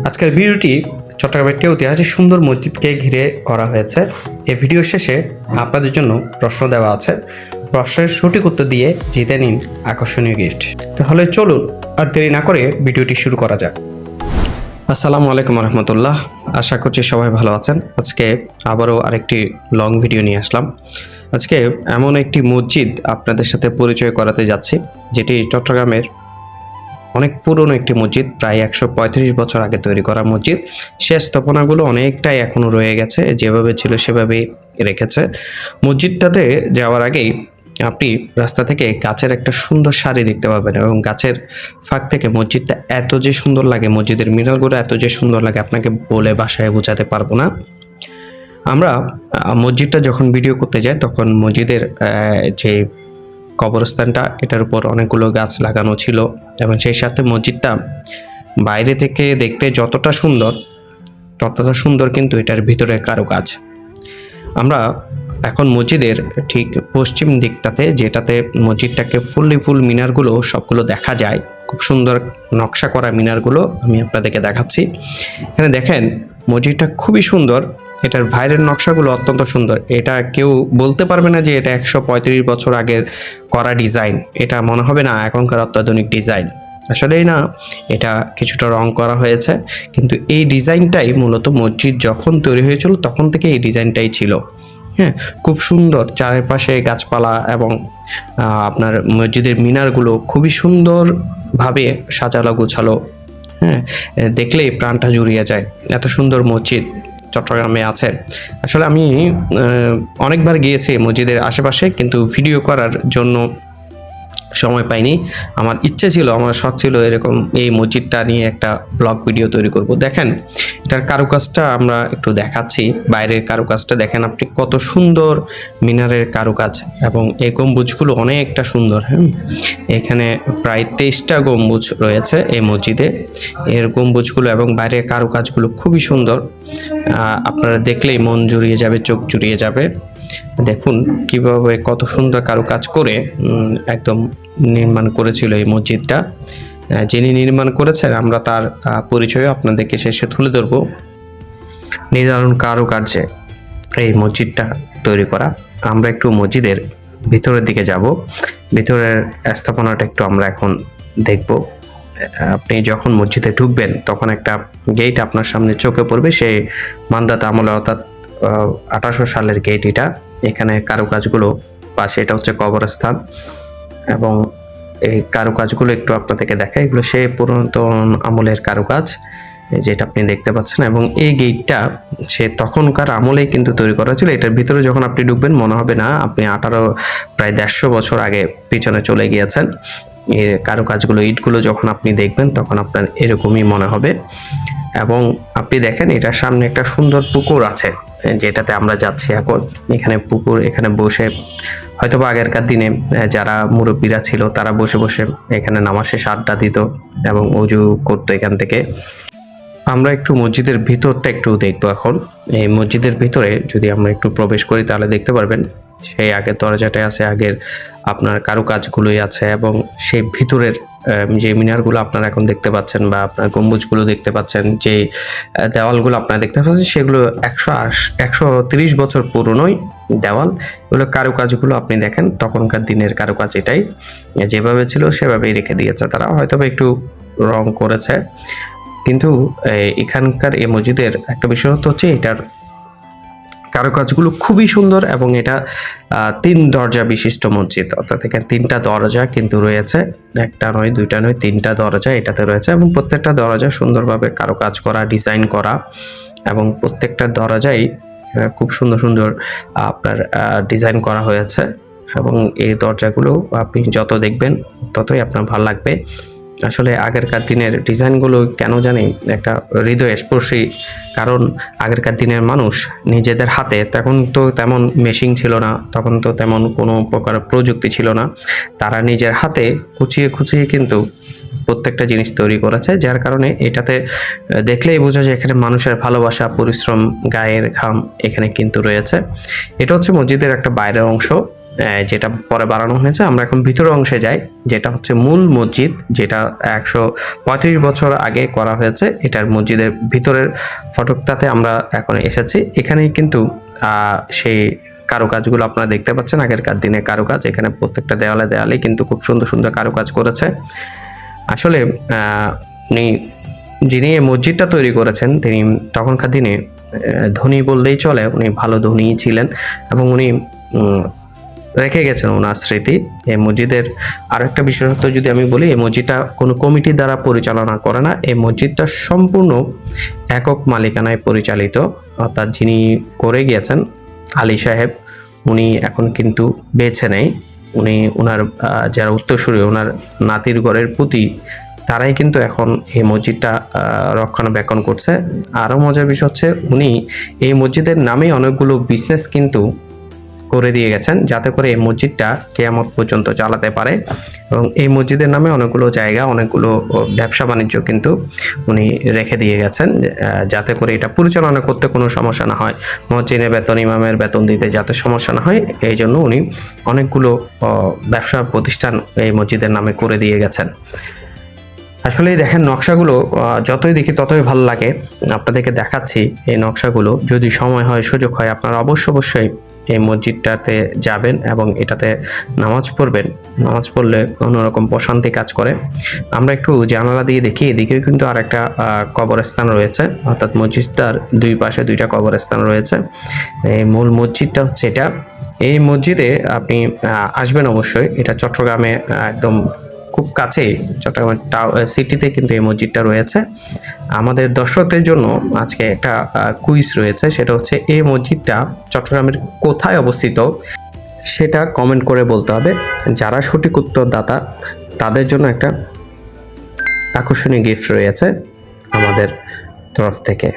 আজকের ভিডিওটি চট্টগ্রামের একটি ঐতিহাসিক সুন্দর মসজিদকে ঘিরে করা হয়েছে। এই ভিডিও শেষে আপনাদের জন্য প্রশ্ন দেওয়া আছে। প্রশ্নের সঠিক উত্তর দিয়ে জিতে নিন আকর্ষণীয় গিফট। তাহলে চলুন আর দেরি না করে ভিডিওটি শুরু করা যাক। আসসালামু আলাইকুম রহমতুল্লাহ। আশা করছি সবাই ভালো আছেন। আজকে আবারও আরেকটি লং ভিডিও নিয়ে আসলাম। আজকে এমন একটি মসজিদ আপনাদের সাথে পরিচয় করাতে যাচ্ছি, যেটি চট্টগ্রামের অনেক পুরনো একটি মসজিদ, প্রায় 135 বছর আগে তৈরি করা মসজিদ। সে স্থাপনাগুলো অনেকটাই এখনও রয়ে গেছে, যেভাবে ছিল সেভাবেই রেখেছে। মসজিদটাতে যাওয়ার আগেই আপনি রাস্তা থেকে গাছের একটা সুন্দর সারি দেখতে পাবেন, এবং গাছের ফাঁক থেকে মসজিদটা এত যে সুন্দর লাগে, মসজিদের মিনারগুলো এত যে সুন্দর লাগে, আপনাকে বলে ভাষায় বোঝাতে পারবো না। আমরা মসজিদটা যখন ভিডিও করতে যাই তখন মসজিদের যে কবরস্থানটা, এটার উপর অনেকগুলো গাছ লাগানো ছিল, এবং সেই সাথে মসজিদটা বাইরে থেকে দেখতে যতটা সুন্দর ততটা সুন্দর কিন্তু এটার ভিতরে কারুকাজ। আমরা এখন মসজিদের ঠিক পশ্চিম দিকটাতে, যেটাতে মসজিদটাকে ফুল মিনারগুলো সবগুলো দেখা যায়, খুব সুন্দর নকশা করা মিনারগুলো আমি আপনাদেরকে দেখাচ্ছি। এখানে দেখেন মসজিদটা খুবই সুন্দর, এটার বাইরের নকশাগুলো অত্যন্ত সুন্দর। এটা কেউ বলতে পারবে না যে এটা 135 বছর আগের করা ডিজাইন। এটা মনে হবে না এখনকার অত্যাধুনিক ডিজাইন, আসলেই না, এটা কিছুটা রং করা হয়েছে। কিন্তু এই ডিজাইনটাই মূলত মসজিদ যখন তৈরি হয়েছিল তখন থেকে এই ডিজাইনটাই ছিল। হ্যাঁ, খুব সুন্দর চারপাশে গাছপালা, এবং আপনার মসজিদের মিনারগুলো খুবই সুন্দরভাবে সাজালো গোছালো। হ্যাঁ, দেখলেই প্রাণটা জুড়িয়ে যায়। এত সুন্দর মসজিদ চট্টগ্রামে আছে। আসলে আমি অনেকবার গিয়েছি মসজিদের আশেপাশে, কিন্তু ভিডিও করার জন্য সময় পাইনি। আমার ইচ্ছে ছিল, আমার শখ ছিল এরকম এই মসজিদটা নিয়ে একটা ব্লগ ভিডিও তৈরি করব। দেখেন এটার কারুকাজটা আমরা একটু দেখাচ্ছি। বাইরের কারুকাজটা দেখেন আপনি, কত সুন্দর মিনারের কারুকাজ, এবং এই গম্বুজগুলো অনেকটা সুন্দর। হ্যাঁ, এখানে প্রায় 23টা গম্বুজ রয়েছে এই মসজিদে। এর গম্বুজগুলো এবং বাইরের কারুকাজগুলো খুবই সুন্দর। আপনারা দেখলেই মন জুড়িয়ে যাবে, চোখ জুড়িয়ে যাবে। দেখুন কিভাবে কত সুন্দর কারুকাজ করে একদম নির্মাণ করেছিল এই মসজিদটা। যিনি নির্মাণ করেছেন আমরা তার পরিচয় আপনাদেরকে শেষে তুলে ধরবো। নির্ধারণ কারুকার্যে এই মসজিদটা তৈরি করা। আমরা একটু মসজিদের ভিতরের দিকে যাব, ভিতরের স্থাপনাটা একটু আমরা এখন দেখব। আপনি যখন মসজিদে ঢুকবেন তখন একটা গেট আপনার সামনে চোখে পড়বে, সেই মান্দাতা আমলে, অর্থাৎ 1800 সালের গেট এটা। এখানে কারুকাজগুলো পাশে, এটা হচ্ছে কবরস্থান, এবং এই কারুকাজগুলো একটু আপনাদেরকে দেখাই। এগুলো সেই পুরাতন আমলের কারুকাজ যেটা আপনি দেখতে পাচ্ছেন, এবং এই গেটটা সে তখনকার আমলেই কিন্তু তৈরি করা ছিল। এটার ভিতরে যখন আপনি ঢুকবেন মনে হবে না আপনি প্রায় 150 বছর আগে পিছনে চলে গিয়েছেন। এই কারুকাজগুলো, ইটগুলো যখন আপনি দেখবেন তখন আপনার এরকমই মনে হবে। এবং আপনি দেখেন এটার সামনে একটা সুন্দর পুকুর আছে, যেটাতে আমরা যাচ্ছি এখন। এখানে পুকুর, এখানে বসে হয়তো বা আগেরকার দিনে যারা মুরব্বীরা ছিল তারা বসে বসে এখানে নামাজ শেষে আড্ডা দিত এবং অজু করতো এখান থেকে। আমরা একটু মসজিদের ভিতরটা একটু দেখবো এখন। এই মসজিদের ভিতরে যদি আমরা একটু প্রবেশ করি তাহলে দেখতে পারবেন সেই আগের দরজাটায় আছে, আগের আপনার কারুকাজগুলোই আছে, এবং সেই ভিতরের যে মিনারগুলো আপনারা এখন দেখতে পাচ্ছেন, বা আপনার গম্বুজগুলো দেখতে পাচ্ছেন, যে দেওয়ালগুলো আপনারা দেখতে পাচ্ছেন, সেগুলো 130 বছর পুরনোই দেওয়াল। এগুলো কারুকাজগুলো আপনি দেখেন তখনকার দিনের কারুকাজ, এটাই যেভাবে ছিল সেভাবেই রেখে দিয়েছে তারা, হয়তো বা একটু রং করেছে। কিন্তু এখানকার এই মসজিদের একটা বিশেষত্ব হচ্ছে এটার কারুকাজগুলো খুবই সুন্দর, এবং এটা 3 দরজা বিশিষ্ট মসজিদ, অর্থাৎ এখানে 3টা দরজা কিন্তু রয়েছে, একটা নয়, দুইটা নয়, 3টা দরজা এটাতে রয়েছে, এবং প্রত্যেকটা দরজা সুন্দরভাবে কারুকাজ করা, ডিজাইন করা, এবং প্রত্যেকটা দরজাই খুব সুন্দর সুন্দর আপনার ডিজাইন করা হয়েছে। এবং এই দরজাগুলো আপনি যত দেখবেন ততই আপনার ভালো লাগবে। আসলে আগেরকার দিনের ডিজাইনগুলো কেন জানি একটা হৃদয়স্পর্শী, কারণ আগেরকার দিনের মানুষ নিজেদের হাতে, তখন তো তেমন মেশিন ছিল না, তখন তো তেমন কোনো প্রকার প্রযুক্তি ছিল না, তারা নিজের হাতে খুঁচিয়ে খুঁচিয়ে কিন্তু প্রত্যেকটা জিনিস তৈরি করেছে, যার কারণে এটাতে দেখলেই বোঝা যায় এখানে মানুষের ভালোবাসা, পরিশ্রম, গায়ের ঘাম এখানে কিন্তু রয়েছে। এটা হচ্ছে মসজিদের একটা বাইরের অংশ। যেটা পরে বানানো হয়েছে। আমরা এখন ভিতরের অংশে যাই, যেটা হচ্ছে মূল মসজিদ, যেটা 135 বছর আগে করা হয়েছে। এটার মসজিদের ভিতরের ফটকটাতে আমরা এখন এসেছি। এখানেই কিন্তু সেই কারুকাজগুলো আপনারা দেখতে পাচ্ছেন, আগেরকার দিনের কারুকাজ। এখানে প্রত্যেকটা দেওয়ালে দেওয়ালে কিন্তু খুব সুন্দর সুন্দর কারুকাজ করেছে। আসলে যিনি এই মসজিদটা তৈরি করেছেন তিনি তখনকার দিনে ধনী বললেই চলে, উনি ভালো ধনীই ছিলেন এবং উনি রেখে গেছেন ওনার স্মৃতি। এই মসজিদের আরো একটা বিশেষত্ব যদি আমি বলি, এই মসজিদটা কোনো কমিটি দ্বারা পরিচালনা করে না। এই মসজিদটা সম্পূর্ণ একক মালিকানায় পরিচালিত, অর্থাৎ যিনি করে গিয়েছেন আলী সাহেব, উনি এখন কিন্তু বেঁচে নেই। উনি ওনার যারা উত্তরসূরি, ওনার নাতির ঘরের পুতি, তারাই কিন্তু এখন এই মসজিদটা রক্ষণাবেক্ষণ করছে। আরও মজার বিষয় হচ্ছে উনি এই মসজিদের নামে অনেকগুলো বিজনেস কিন্তু করে দিয়ে গেছেন, যাতে করে এই মসজিদটা কিয়ামত পর্যন্ত চালাতে পারে। এবং এই মসজিদের নামে অনেকগুলো জায়গা, অনেকগুলো ব্যবসা বাণিজ্য কিন্তু উনি রেখে দিয়ে গেছেন, যাতে করে এটা পরিচালনা করতে কোনো সমস্যা না হয়, মসজিদের বেতন, ইমামের বেতন দিতে যাতে সমস্যা না হয়, এই জন্য উনি অনেকগুলো ব্যবসা প্রতিষ্ঠান এই মসজিদের নামে করে দিয়ে গেছেন। আসলে দেখেন নকশাগুলো যতই দেখি ততই ভালো লাগে। আপনাদেরকে দেখাচ্ছি এই নকশাগুলো। যদি সময় হয়, সুযোগ হয়, আপনারা অবশ্যই এই মসজিদটাতে যাবেন এবং এটাতে নামাজ পড়বেন। নামাজ পড়লে অন্যরকম প্রশান্তি কাজ করে। আমরা একটু জানালা দিয়ে দেখি, এদিকেও কিন্তু আর একটা কবরস্থান রয়েছে, অর্থাৎ মসজিদটার দুই পাশে দুইটা কবরস্থান রয়েছে। এই মূল মসজিদটা হচ্ছে এটা। এই মসজিদে আপনি আসবেন অবশ্যই। এটা চট্টগ্রামে একদম খুব কাছেই, চট্টগ্রামের সিটিতে কিন্তু এই মসজিদটা রয়েছে। আমাদের দর্শকদের জন্য আজকে একটা কুইজ রয়েছে, সেটা হচ্ছে এই মসজিদটা চট্টগ্রামের কোথায় অবস্থিত সেটা কমেন্ট করে বলতে হবে। যারা সঠিক উত্তরদাতা তাদের জন্য একটা আকর্ষণীয় গিফট রয়েছে আমাদের তরফ থেকে।